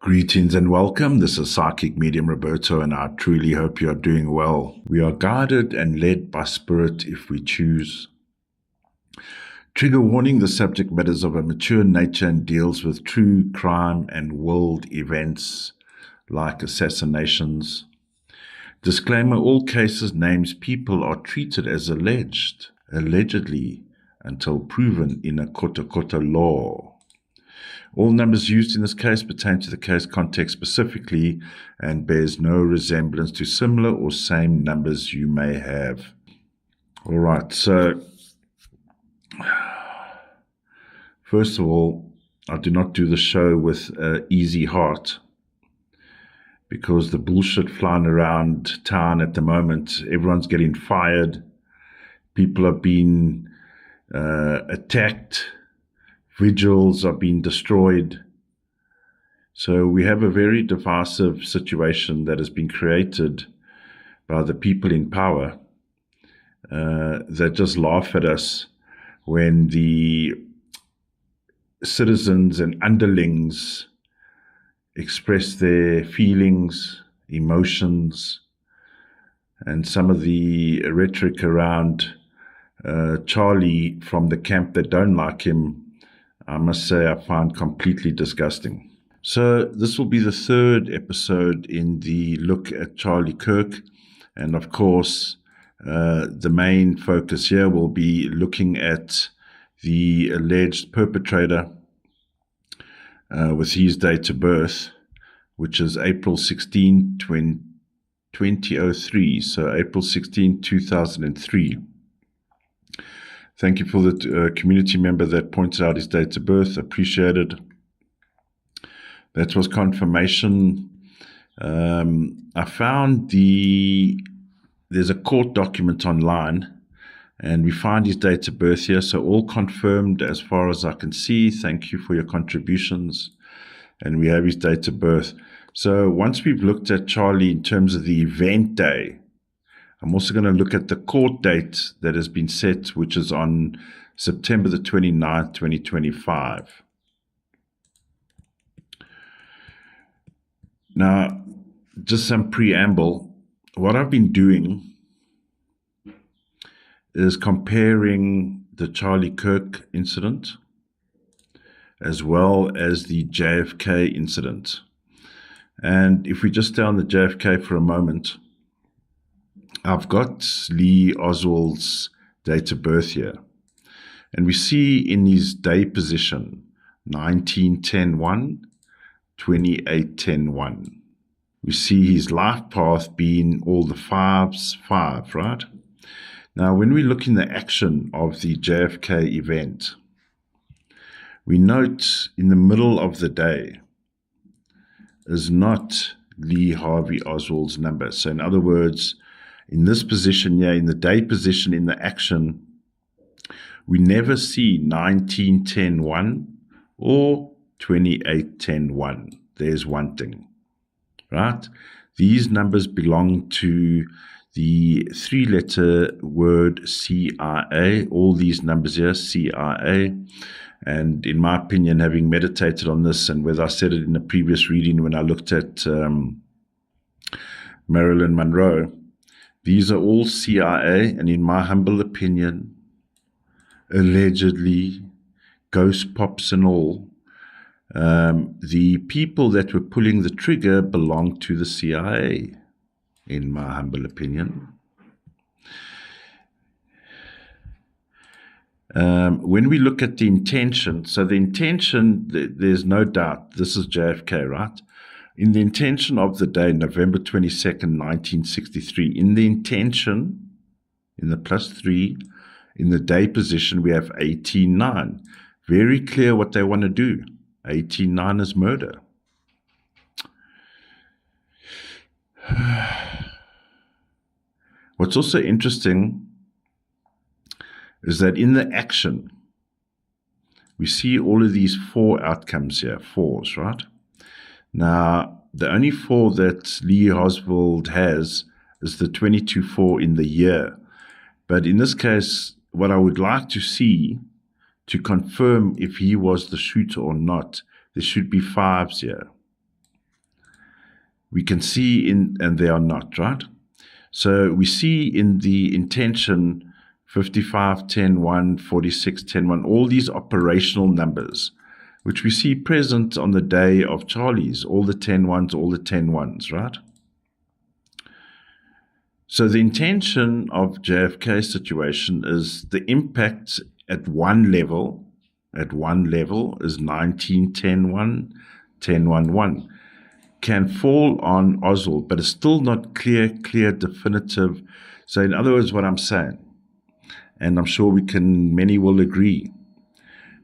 Greetings and welcome. This is PsychicMediumRoberto, and I truly hope you are doing well. We are guided and led by Spirit if we choose. Trigger warning: the subject matters of a mature nature and deals with true crime and world events like assassinations. Disclaimer: all cases, names, people are treated as allegedly, until proven in a kota law. All numbers used in this case pertain to the case context specifically and bears no resemblance to similar or same numbers you may have. All right, so first of all, I do not do the show with an easy heart because the bullshit flying around town at the moment, everyone's getting fired, people are being attacked, vigils are being destroyed. So we have a very divisive situation that has been created by the people in power that just laugh at us when the citizens and underlings express their feelings, emotions, and some of the rhetoric around Charlie from the camp that don't like him, I must say I find completely disgusting. So this will be the third episode in the look at Charlie Kirk. And of course, the main focus here will be looking at the alleged perpetrator with his date of birth, which is April 16, 2003. So April 16, 2003. Thank you for the community member that pointed out his date of birth. Appreciated. That was confirmation. I found there's a court document online, and we find his date of birth here. So all confirmed as far as I can see. Thank you for your contributions. And we have his date of birth. So once we've looked at Charlie in terms of the event day, I'm also going to look at the court date that has been set, which is on September the 29th, 2025. Now, just some preamble. What I've been doing is comparing the Charlie Kirk incident as well as the JFK incident. And if we just stay on the JFK for a moment, I've got Lee Oswald's date of birth here. And we see in his day position, 1910-1, 28-10-1. We see his life path being all the fives, 5, right? Now, when we look in the action of the JFK event, we note in the middle of the day is not Lee Harvey Oswald's number. So in other words, in this position here, in the day position, in the action, we never see 1910-1 or 28-10-1. There's one thing, right? These numbers belong to the 3-letter word CIA. All these numbers here, CIA. And in my opinion, having meditated on this, and whether I said it in a previous reading when I looked at Marilyn Monroe, these are all CIA, and in my humble opinion, allegedly, ghost pops and all, the people that were pulling the trigger belonged to the CIA, in my humble opinion. When we look at the intention, so the intention, there's no doubt, this is JFK, right? In the intention of the day, November 22nd, 1963, in the intention, in the +3, in the day position, we have 18-9. Very clear what they want to do. 18-9 is murder. What's also interesting is that in the action, we see all of these 4 outcomes here, 4s, right? Now, the only 4 that Lee Oswald has is the 22-4 in the year. But in this case, what I would like to see to confirm if he was the shooter or not, there should be 5s here. we can see and they are not, right? So we see in the intention 55, 10, 1, 46, 10, 1, all these operational numbers, which we see present on the day of Charlie's, all the 10 ones, all the 10 ones, right? So the intention of JFK's situation is the impact at one level is 19, 10, 1, 10, 1, 1. Can fall on Oswald, but it's still not clear, definitive. So in other words, what I'm saying, and I'm sure many will agree,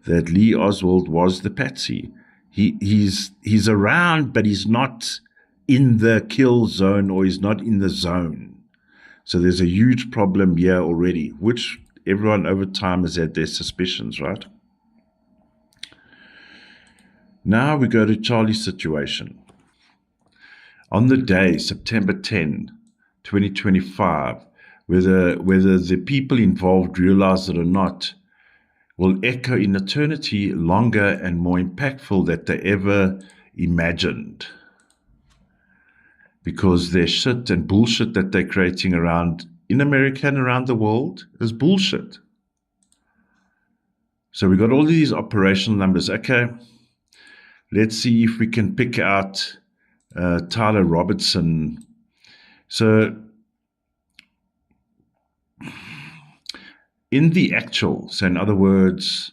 that Lee Oswald was the patsy. He's around, but he's not in the kill zone, or he's not in the zone. So there's a huge problem here already, which everyone over time has had their suspicions, right? Now we go to Charlie's situation. On the day, September 10, 2025, whether the people involved realize it or not, will echo in eternity longer and more impactful than they ever imagined. Because their shit and bullshit that they're creating around in America and around the world is bullshit. So we got all these operational numbers. Okay, let's see if we can pick out Tyler Robertson. So in the actual, so in other words,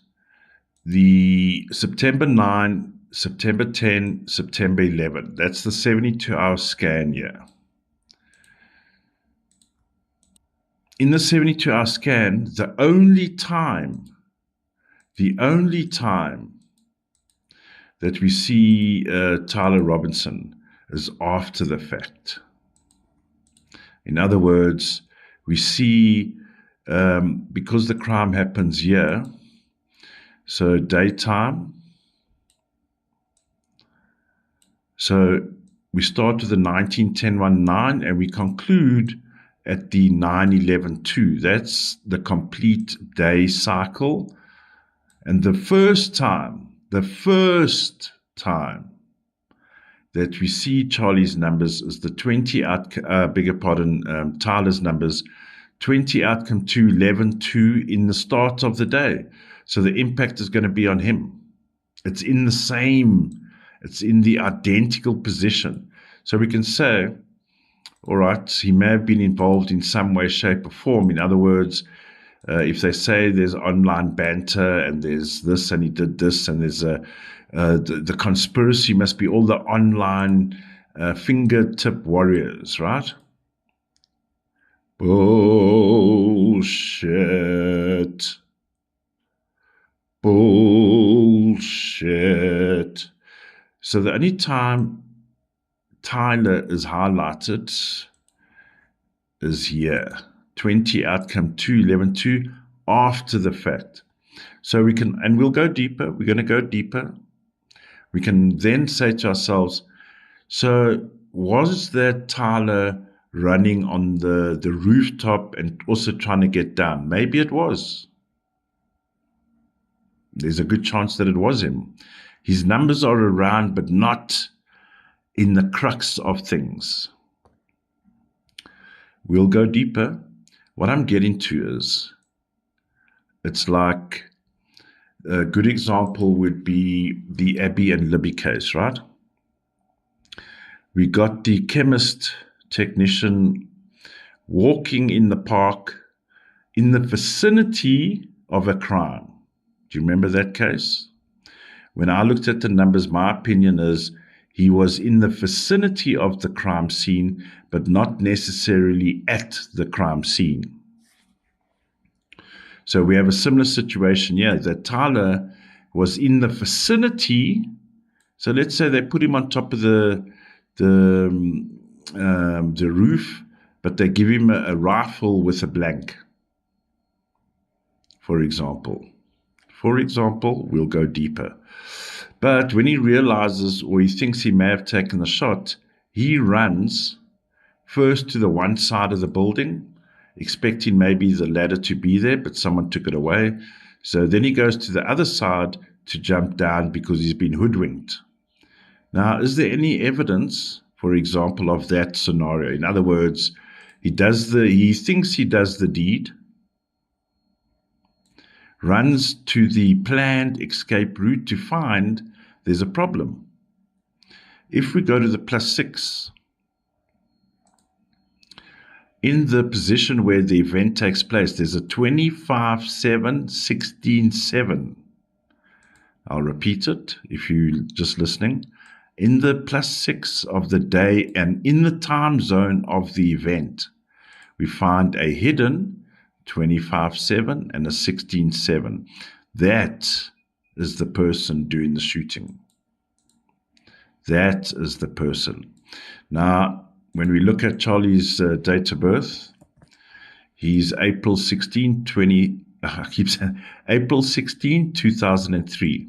the September 9, September 10, September 11, that's the 72-hour scan here. In the 72-hour scan, the only time that we see Tyler Robinson is after the fact. In other words, we see, because the crime happens here, so daytime, so we start with the 19-10-1-9 and we conclude at the 9-11-2. That's the complete day cycle. And the first time that we see Charlie's numbers is the 20 Tyler's numbers, 20 outcome 2, 11, 2 in the start of the day. So the impact is going to be on him. It's in the identical position. So we can say, all right, he may have been involved in some way, shape, or form. In other words, if they say there's online banter and there's this and he did this and there's the conspiracy must be all the online fingertip warriors, right? Bullshit. So the only time Tyler is highlighted is here. 20 outcome 2, 11, 2 after the fact. So we can, and we'll go deeper. We're going to go deeper. We can then say to ourselves, so was that Tyler running on the rooftop and also trying to get down? Maybe it was. There's a good chance that it was him. His numbers are around, but not in the crux of things. We'll go deeper. What I'm getting to is, it's like a good example would be the Abby and Libby case, right? We got the chemist technician walking in the park in the vicinity of a crime. Do you remember that case? When I looked at the numbers, my opinion is he was in the vicinity of the crime scene, but not necessarily at the crime scene. So we have a similar situation here, that Tyler was in the vicinity. So let's say they put him on top of the roof, but they give him a rifle with a blank, for example. We'll go deeper. But when he realizes, or he thinks he may have taken the shot, he runs first to the one side of the building, expecting maybe the ladder to be there, but someone took it away. So then he goes to the other side to jump down because he's been hoodwinked. Now, is there any evidence for example, of that scenario. In other words, he thinks he does the deed, runs to the planned escape route to find there's a problem. If we go to the +6, in the position where the event takes place, there's a 25, 7, 16, 7. I'll repeat it if you're just listening. In the +6 of the day and in the time zone of the event, we find a hidden 25-7 and a 16-7. That is the person doing the shooting. That is the person. Now, when we look at Charlie's date of birth, he's April 16, 2003.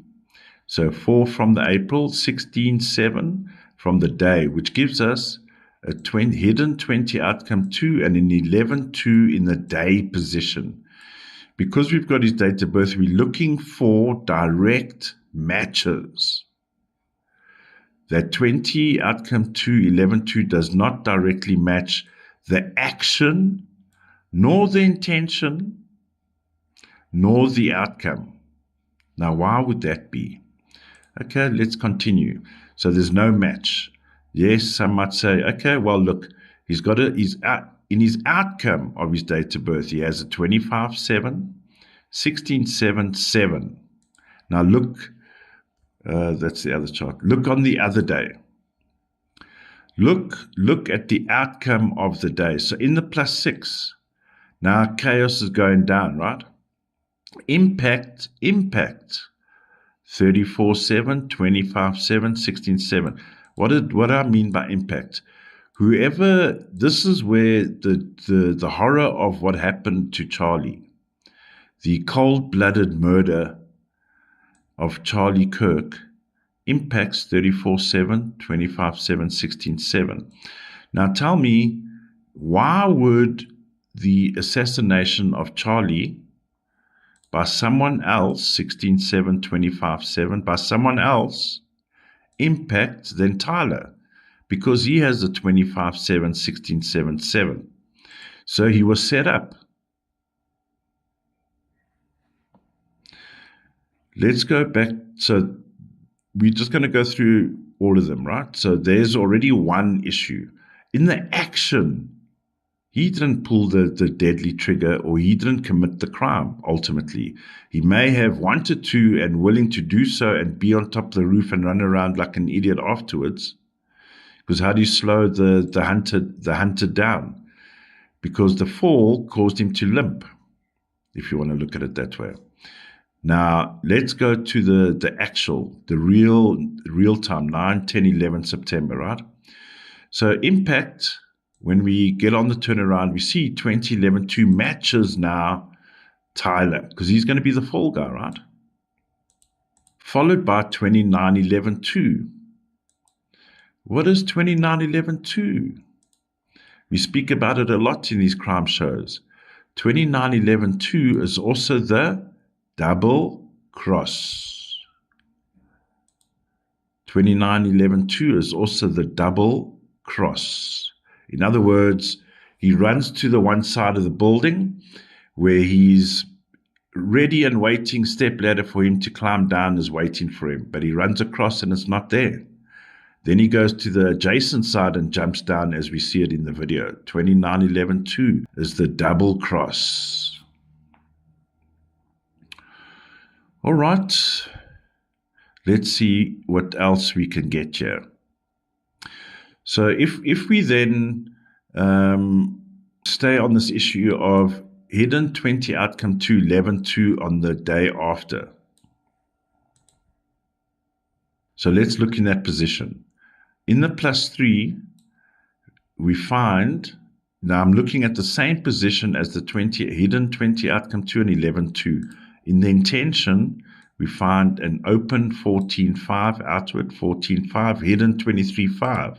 So 4 from the April, 16-7 from the day, which gives us a hidden 20 outcome 2 and an 11-2 in the day position. Because we've got his date of birth, we're looking for direct matches. That 20 outcome 2, 11-2 does not directly match the action, nor the intention, nor the outcome. Now, why would that be? Okay, let's continue. So there's no match. Yes, some might say, okay, well, look, in his outcome of his date of birth, he has a 25-7, 16-7, 7. Now look, that's the other chart. Look on the other day. Look at the outcome of the day. So in the +6, now chaos is going down, right? Impact. 34-7, 25-7, 16-7. What do I mean by impact? This is where the horror of what happened to Charlie, the cold-blooded murder of Charlie Kirk, impacts 34-7, 25-7, 16-7. Now tell me, why would the assassination of Charlie by someone else, 16-7, 25-7, by someone else, impact than Tyler? Because he has a 25-7, 16-7, 7. So he was set up. Let's go back. So we're just going to go through all of them, right? So there's already one issue. In the action, he didn't pull the deadly trigger, or he didn't commit the crime, ultimately. He may have wanted to and willing to do so and be on top of the roof and run around like an idiot afterwards. Because how do you slow the hunter down? Because the fall caused him to limp, if you want to look at it that way. Now, let's go to the real time, 9, 10, 11 September, right? So impact, when we get on the turnaround, we see 20-11-2 matches now Tyler, because he's going to be the fall guy, right? Followed by 29-11-2. What is 29-11-2? We speak about it a lot in these crime shows. 29-11-2 is also the double cross. 29-11-2 is also the double cross. In other words, he runs to the one side of the building where he's ready and waiting, step ladder for him to climb down is waiting for him, but he runs across and it's not there. Then he goes to the adjacent side and jumps down, as we see it in the video. 29-11-2 is the double cross. All right, let's see what else we can get here. So if we then stay on this issue of hidden 20 outcome 2, 11-2 on the day after. So let's look in that position. In the +3, we find, now I'm looking at the same position as the hidden 20 outcome 2 and 11-2. In the intention, we find an open 14-5 outward, 14-5, hidden 23-5.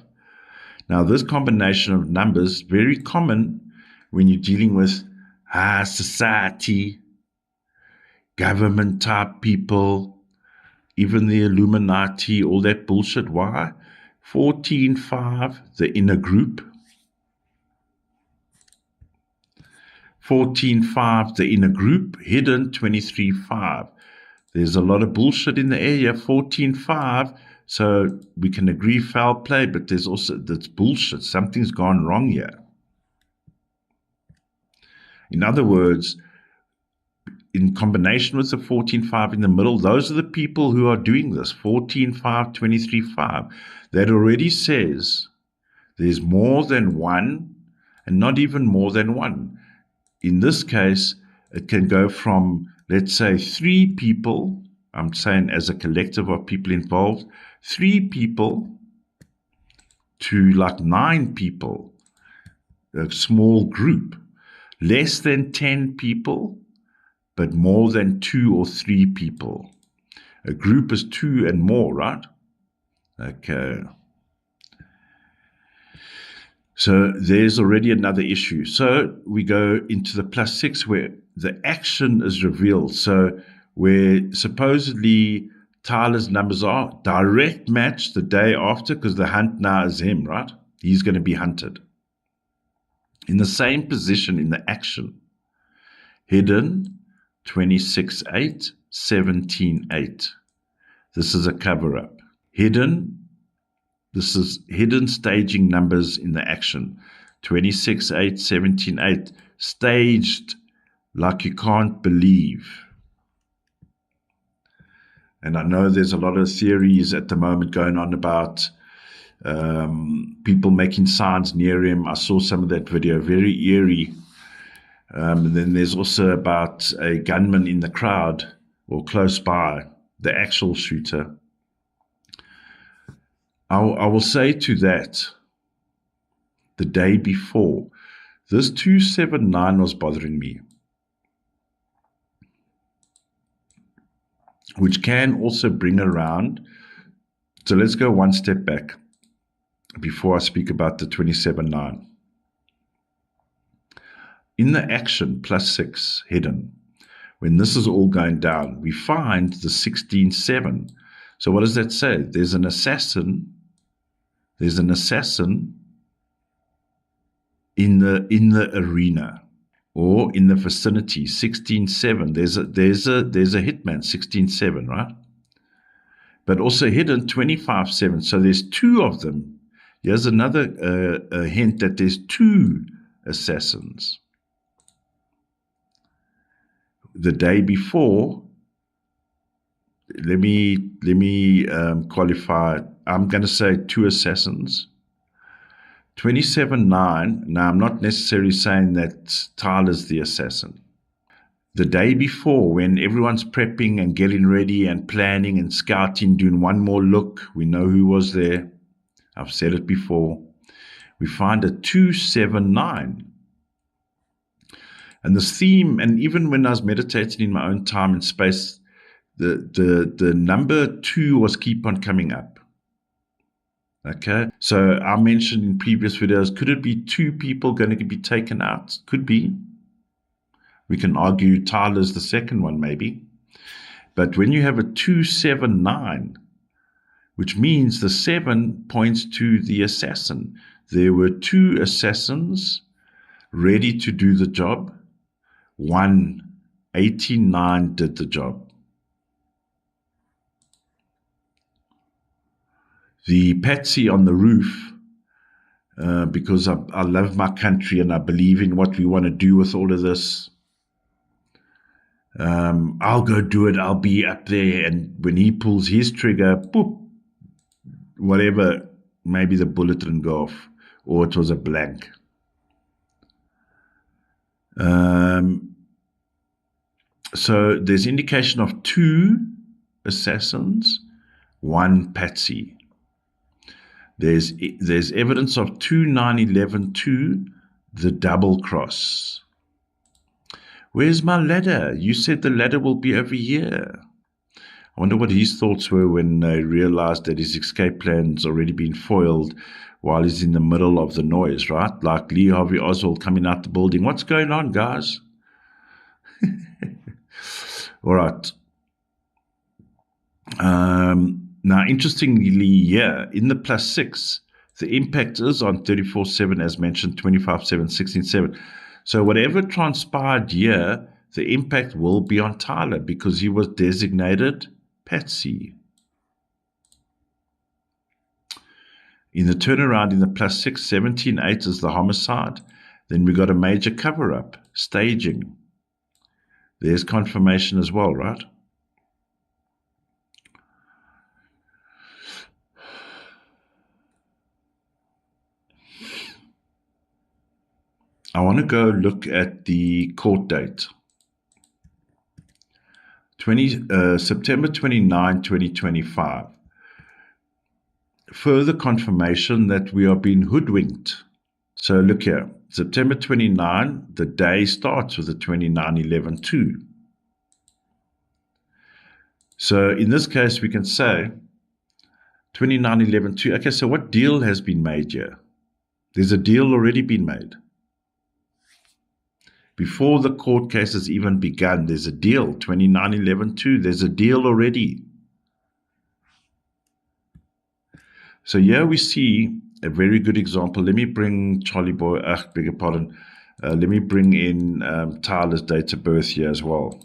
Now, this combination of numbers, very common when you're dealing with high society, government type people, even the Illuminati, all that bullshit. Why? 14.5, the inner group. 14.5, the inner group. Hidden, 23.5. There's a lot of bullshit in the area, 14.5. So we can agree foul play, but there's also, that's bullshit. Something's gone wrong here. In other words, in combination with the 14.5 in the middle, those are the people who are doing this, 14.5, 23.5. That already says there's more than one and not even more than one. In this case, it can go from, let's say, 3 people, I'm saying as a collective of people involved, 3 people to like 9 people, a small group. Less than 10 people, but more than 2 or 3 people. A group is 2 and more, right? Okay. So there's already another issue. So we go into the +6 where the action is revealed. So where supposedly Tyler's numbers are, direct match the day after, because the hunt now is him, right? He's going to be hunted. In the same position in the action. Hidden, 26.8, 17.8. This is a cover-up. Hidden, this is hidden staging numbers in the action. 26.8, 17.8. Staged like you can't believe. And I know there's a lot of theories at the moment going on about people making signs near him. I saw some of that video, very eerie. And then there's also about a gunman in the crowd or close by, the actual shooter. I will say to that, the day before, this 279 was bothering me, which can also bring around. So let's go one step back before I speak about the 27.9. In the action +6 hidden, when this is all going down, we find the 16.7. So what does that say? There's an assassin. There's an assassin in the arena or in the vicinity. 16.7. There's a hitman. 16.7, right? But also hidden 25.7. So there's 2 of them. Here's another hint that there's 2 assassins. The day before, let me qualify. I'm going to say 2 assassins. 27.9. Now, I'm not necessarily saying that Tyler's the assassin. The day before, when everyone's prepping and getting ready and planning and scouting, doing one more look, we know who was there. I've said it before. We find a 279. And this theme, and even when I was meditating in my own time and space, the number 2 was keep on coming up. Okay, so I mentioned in previous videos, could it be 2 people going to be taken out? Could be. We can argue Tyler's the second one, maybe. But when you have a 279, which means the 7 points to the assassin. There were 2 assassins ready to do the job. 189 did the job. The patsy on the roof, because I love my country and I believe in what we want to do with all of this. I'll go do it. I'll be up there. And when he pulls his trigger, boop, whatever, maybe the bullet didn't go off or it was a blank. So there's indication of 2 assassins, 1 patsy. There's evidence of 2 9/11, 2 the double cross. Where's my ladder? You said the ladder will be over here. I wonder what his thoughts were when they realized that his escape plan's already been foiled while he's in the middle of the noise, right? Like Lee Harvey Oswald coming out the building. What's going on, guys? All right. Now, interestingly, here in the +6, the impact is on 34/7, as mentioned, 25/7, 16/7. So whatever transpired here, the impact will be on Tyler because he was designated Patsy. In the turnaround in the +6, 17/8 is the homicide. Then we got a major cover-up, staging. There's confirmation as well, right? I want to go look at the court date. September 29, 2025. Further confirmation that we are being hoodwinked. So look here, September 29, the day starts with the 29/11/2. So in this case, we can say 29/11/2. Okay, so what deal has been made here? There's a deal already been made. Before the court case has even begun, there's a deal, 29/11/2. There's a deal already. So here we see a very good example. Let me bring Charlie Boy, beg your pardon. Let me bring in Tyler's date of birth here as well.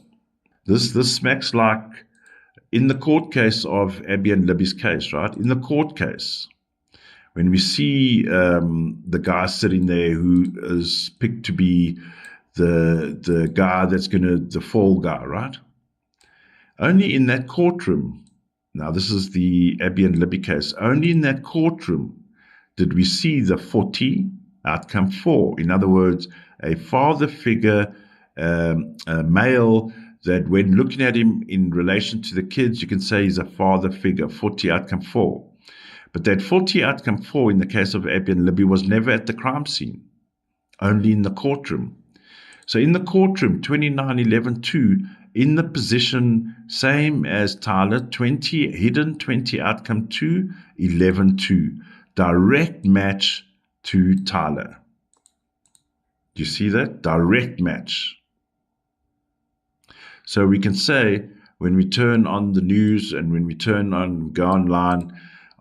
This smacks like in the court case of Abby and Libby's case, right? In the court case, when we see the guy sitting there who is picked to be the guy that's the fall guy, right? Only in that courtroom, now this is the Abby and Libby case, only in that courtroom did we see the 40, outcome 4. In other words, a father figure, a male that when looking at him in relation to the kids, you can say he's a father figure, 40, outcome 4. But that 40, outcome 4 in the case of Abby and Libby was never at the crime scene, only in the courtroom. So in the courtroom, 29/11/2, in the position same as Tyler, 20 hidden, 20 outcome 2, 11/2. Direct match to Tyler. Do you see that? Direct match. So we can say when we turn on the news and when we go online,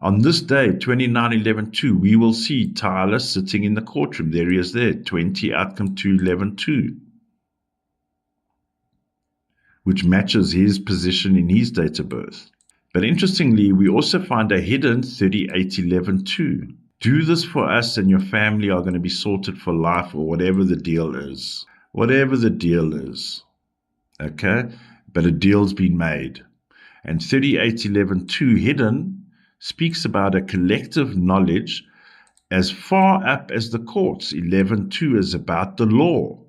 on this day, 29/11/2, we will see Tyler sitting in the courtroom. There he is there, 20 outcome 2, 11/2, which matches his position in his date of birth. But interestingly, we also find a hidden 38/11/2. Do this for us and your family are going to be sorted for life, or whatever the deal is. Whatever the deal is. Okay? But a deal's been made. And 38/11/2 hidden speaks about a collective knowledge as far up as the courts. 11/2 is about the law.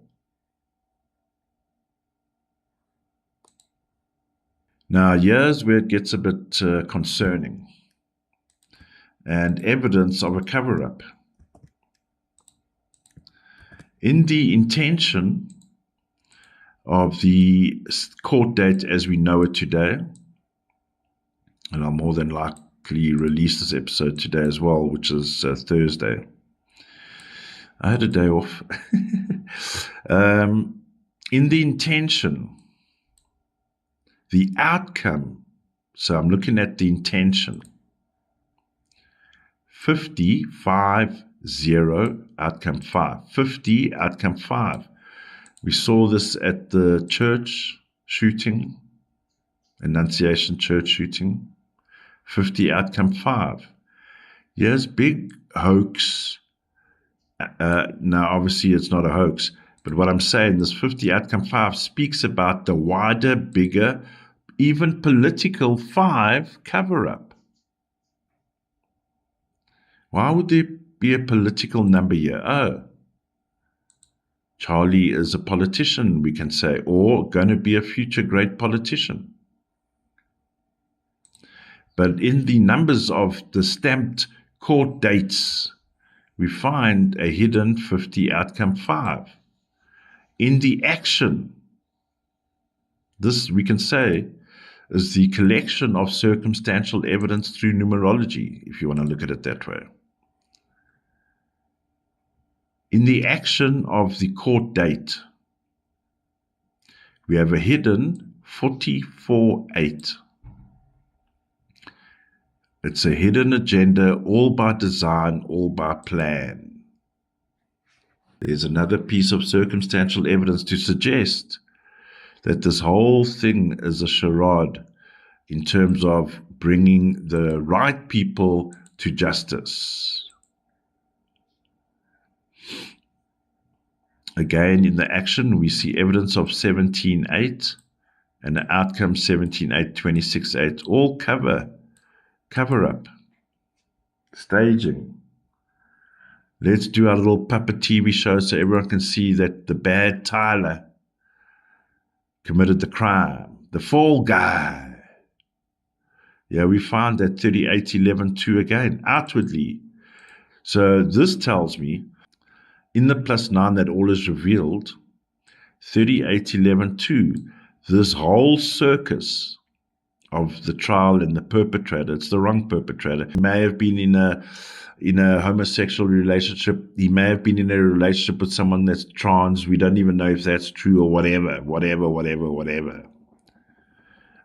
Now, here's where it gets a bit concerning. And evidence of a cover-up. In the intention of the court date as we know it today, and I'll more than likely release this episode today as well, which is Thursday. I had a day off. In the intention, the outcome, so I'm looking at the intention, 50, 5, 0, outcome 5. 50, outcome 5. We saw this at the church shooting, Annunciation Church shooting. 50, outcome 5. Here's big hoax. Now, obviously, it's not a hoax, but what I'm saying, this 50, outcome 5 speaks about the wider, bigger, even political 5 cover-up. Why would there be a political number here? Oh, Charlie is a politician, we can say, or going to be a future great politician. But in the numbers of the stamped court dates, we find a hidden 50, outcome 5. In the action, this we can say is the collection of circumstantial evidence through numerology, if you want to look at it that way. In the action of the court date, we have a hidden 44/8. It's a hidden agenda, all by design, all by plan. There's another piece of circumstantial evidence to suggest that this whole thing is a charade in terms of bringing the right people to justice. Again, in the action, we see evidence of 17.8 and the outcome 17.8, 26.8, all cover up, staging. Let's do our little puppet TV show so everyone can see that the bad Tyler committed the crime, the fall guy. Yeah, we found that 38.11.2 again, outwardly. So this tells me, in the +9 that all is revealed, 38.11.2, this whole circus of the trial and the perpetrator, it's the wrong perpetrator. He may have been in a homosexual relationship. He may have been in a relationship with someone that's trans. We don't even know if that's true or whatever.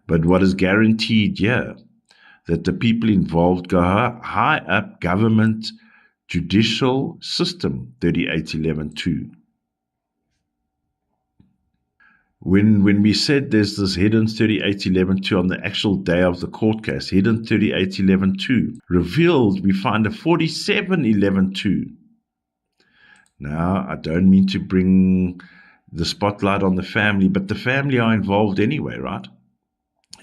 But what is guaranteed here, that the people involved go high up government judicial system, 38.11.2. When we said there's this hidden 38.11.2 on the actual day of the court case, hidden 38.11.2, revealed, we find a 47.11.2. Now, I don't mean to bring the spotlight on the family, but the family are involved anyway, right?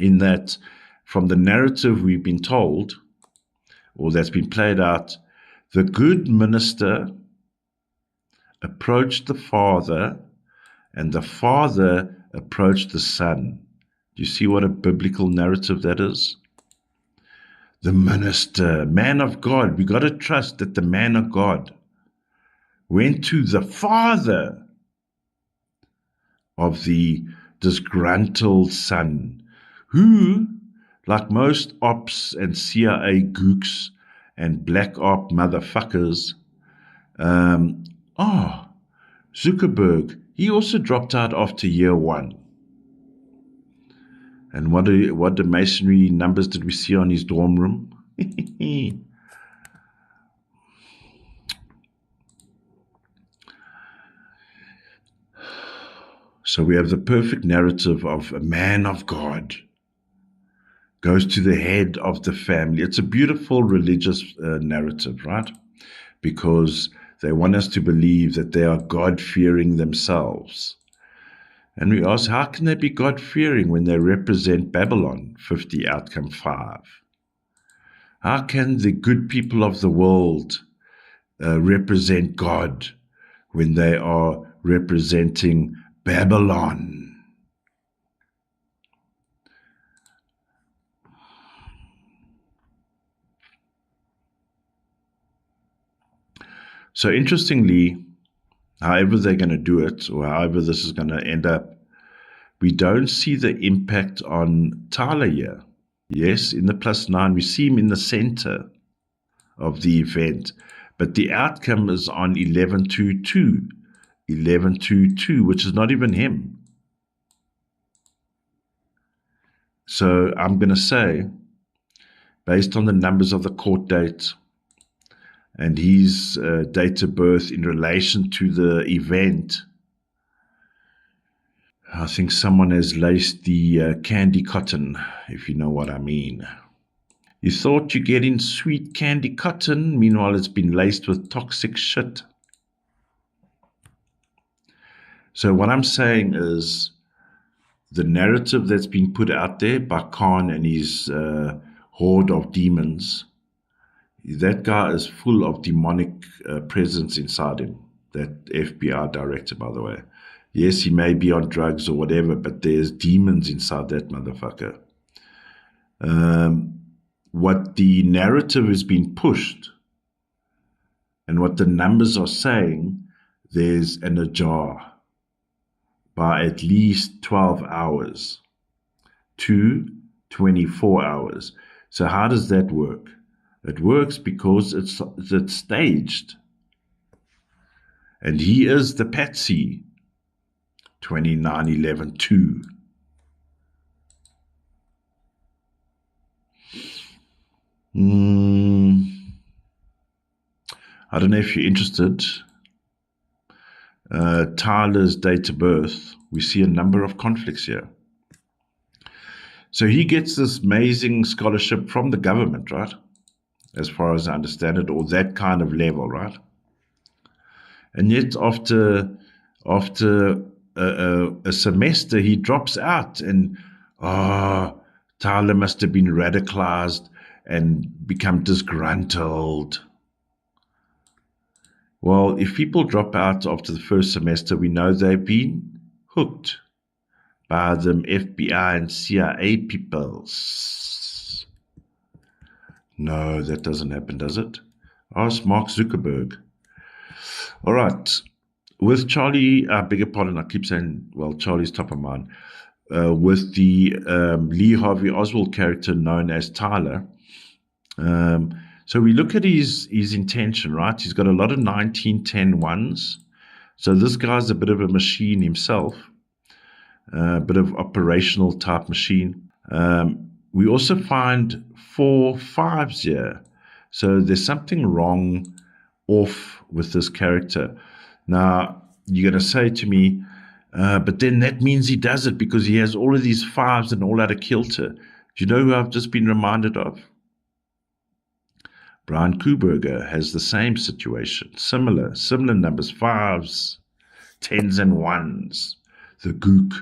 In that, from the narrative we've been told, or that's been played out, the good minister approached the father, and the father approached the son. Do you see what a biblical narrative that is? The minister, man of God, we got to trust that the man of God went to the father of the disgruntled son, who, like most ops and CIA gooks and black op motherfuckers, Zuckerberg, he also dropped out after year one. And what the masonry numbers did we see on his dorm room? So we have the perfect narrative of a man of God goes to the head of the family. It's a beautiful religious narrative, right? Because they want us to believe that they are God-fearing themselves. And we ask, how can they be God-fearing when they represent Babylon, 50 outcome 5? How can the good people of the world represent God when they are representing Babylon? So interestingly, however they're going to do it, or however this is going to end up, we don't see the impact on Tyler here. Yes, in the +9, we see him in the center of the event, but the outcome is on 11.2.2, which is not even him. So I'm going to say, based on the numbers of the court date and his date of birth in relation to the event, I think someone has laced the candy cotton, if you know what I mean. You thought you get in sweet candy cotton, meanwhile it's been laced with toxic shit. So what I'm saying is, the narrative that's been put out there by Khan and his horde of demons, that guy is full of demonic presence inside him, that FBI director, by the way. Yes, he may be on drugs or whatever, but there's demons inside that motherfucker. What the narrative has been pushed and what the numbers are saying, there's an ajar by at least 12 hours to 24 hours. So how does that work? It works because it's staged. And he is the patsy, 29.11.2. I don't know if you're interested. Tyler's date of birth, we see a number of conflicts here. So he gets this amazing scholarship from the government, right? As far as I understand it, or that kind of level, right? And yet after a semester, he drops out, and Tyler must have been radicalized and become disgruntled. Well, if people drop out after the first semester, we know they've been hooked by the FBI and CIA people. No, that doesn't happen, does it? Ask Mark Zuckerberg. All right. With Charlie, I beg your pardon, I keep saying, well, Charlie's top of mind. With the Lee Harvey Oswald character known as Tyler. So we look at his intention, right? He's got a lot of 1910 ones. So this guy's a bit of a machine himself, a bit of operational type machine. We also find 4 5s here. So there's something wrong off with this character. Now, you're going to say to me, but then that means he does it because he has all of these 5s and all out of kilter. Do you know who I've just been reminded of? Brian Kuberger has the same situation. Similar numbers, 5s, 10s and 1s. The gook.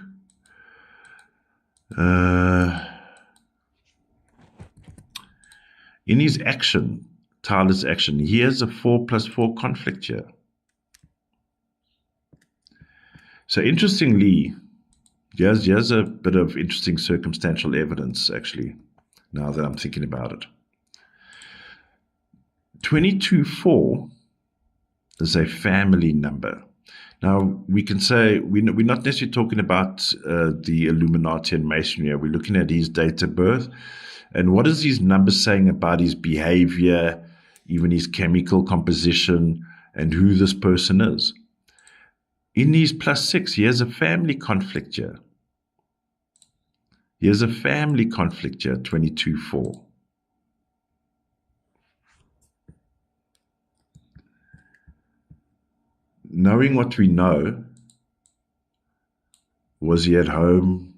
In his action, Tyler's action, he has a 4+4 conflict here. So interestingly, here's a bit of interesting circumstantial evidence, actually, now that I'm thinking about it. 22-4 is a family number. Now, we can say we're not necessarily talking about the Illuminati and Masonry. We're looking at his date of birth. And what is these numbers saying about his behavior, even his chemical composition, and who this person is? In his +6, he has a family conflict here. He has a family conflict here, 22-4. Knowing what we know, was he at home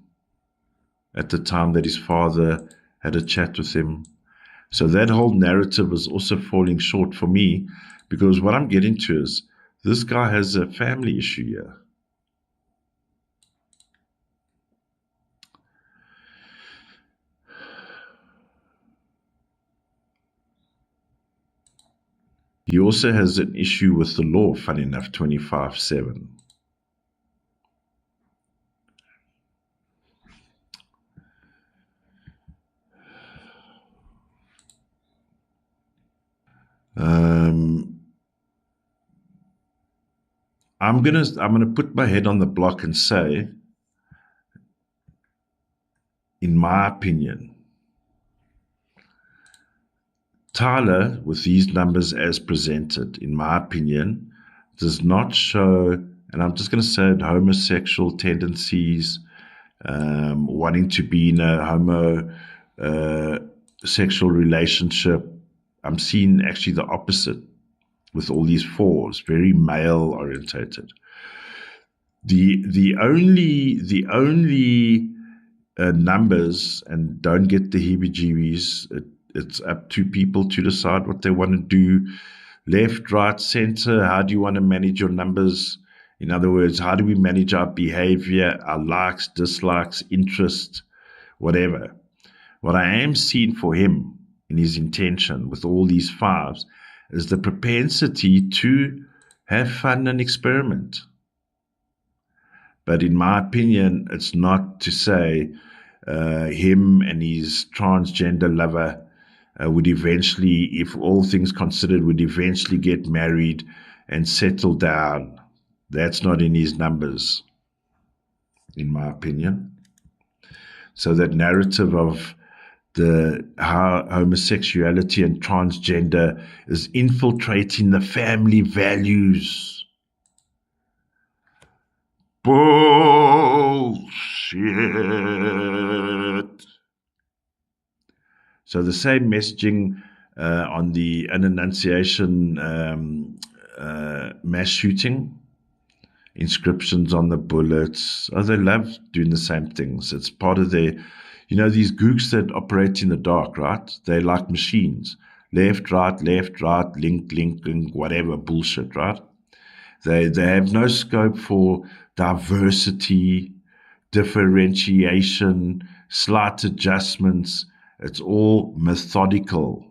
at the time that his father had a chat with him? So that whole narrative is also falling short for me, because what I'm getting to is this guy has a family issue here. He also has an issue with the law, funny enough, 25-7. I'm gonna put my head on the block and say, in my opinion, Tyler, with these numbers as presented, in my opinion, does not show, and I'm just going to say it, homosexual tendencies, wanting to be in a homosexual relationship. I'm seeing actually the opposite with all these 4s, very male orientated. The only numbers, and don't get the heebie-jeebies, it's up to people to decide what they want to do. Left, right, center, how do you want to manage your numbers? In other words, how do we manage our behavior, our likes, dislikes, interest, whatever? What I am seeing for him in his intention with all these 5s is the propensity to have fun and experiment. But in my opinion, it's not to say him and his transgender lover would eventually, if all things considered, would eventually get married and settle down. That's not in his numbers, in my opinion. So that narrative of how homosexuality and transgender is infiltrating the family values. Bullshit. So the same messaging on the unannunciation mass shooting, inscriptions on the bullets. Oh, they love doing the same things. It's part of their, these gooks that operate in the dark, right? They're like machines. Left, right, link, whatever bullshit, right? They have no scope for diversity, differentiation, slight adjustments. It's all methodical.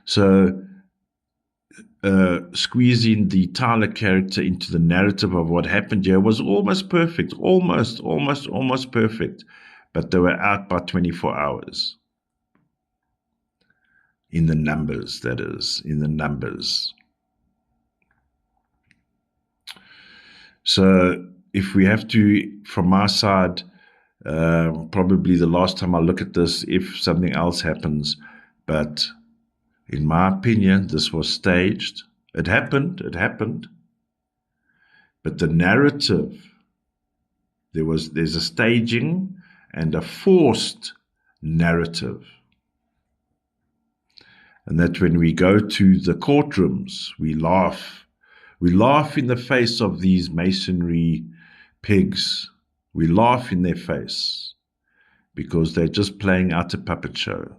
So squeezing the Tyler character into the narrative of what happened here was almost perfect, almost perfect, but they were out by 24 hours. In the numbers, that is, in the numbers. So if we have to, from my side, probably the last time I look at this, if something else happens, but in my opinion, this was staged. It happened. But the narrative, there's a staging and a forced narrative. And that when we go to the courtrooms, we laugh. We laugh in the face of these masonry pigs. We laugh in their face because they're just playing out a puppet show.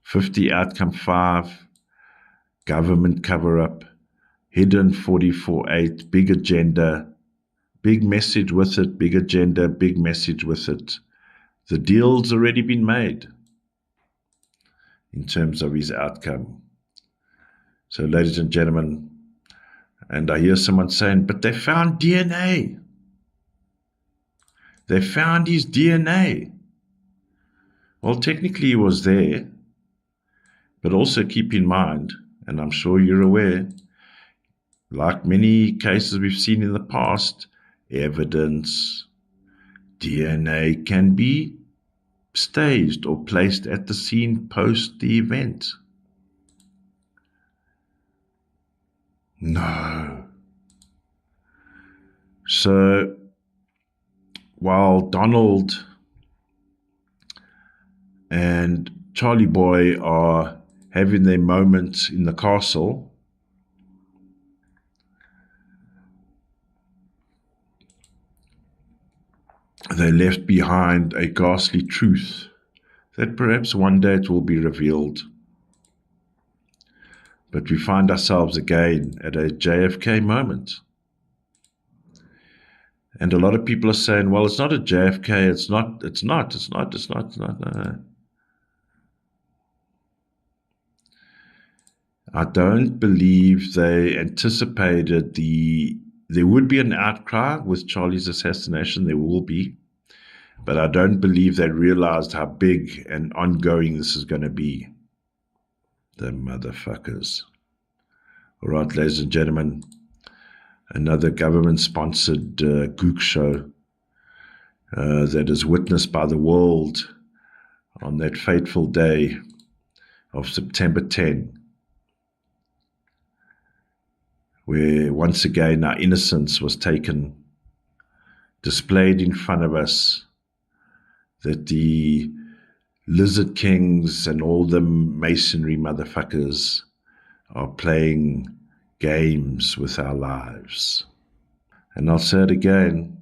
50 outcome 5, government cover-up, hidden 44.8, big agenda, big message with it, big agenda, big message with it. The deal's already been made in terms of his outcome. So, ladies and gentlemen, and I hear someone saying, but they found DNA. They found his DNA. Well, technically he was there. But also keep in mind, and I'm sure you're aware, like many cases we've seen in the past, evidence, DNA can be staged or placed at the scene post the event. No. So, while Donald and Charlie Boy are having their moments in the castle, they left behind a ghastly truth that perhaps one day it will be revealed. But we find ourselves again at a JFK moment. And a lot of people are saying, well, it's not a JFK, it's not. I don't believe they anticipated there would be an outcry with Charlie's assassination. There will be. But I don't believe they realized how big and ongoing this is going to be. The motherfuckers. All right, ladies and gentlemen, another government-sponsored gook show that is witnessed by the world on that fateful day of September 10. Where once again our innocence was taken, displayed in front of us, that the lizard kings and all the masonry motherfuckers are playing games with our lives. And I'll say it again,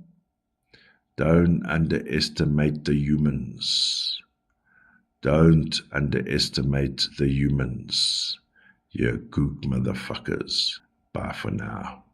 don't underestimate the humans. Don't underestimate the humans, you gook motherfuckers. Bye for now.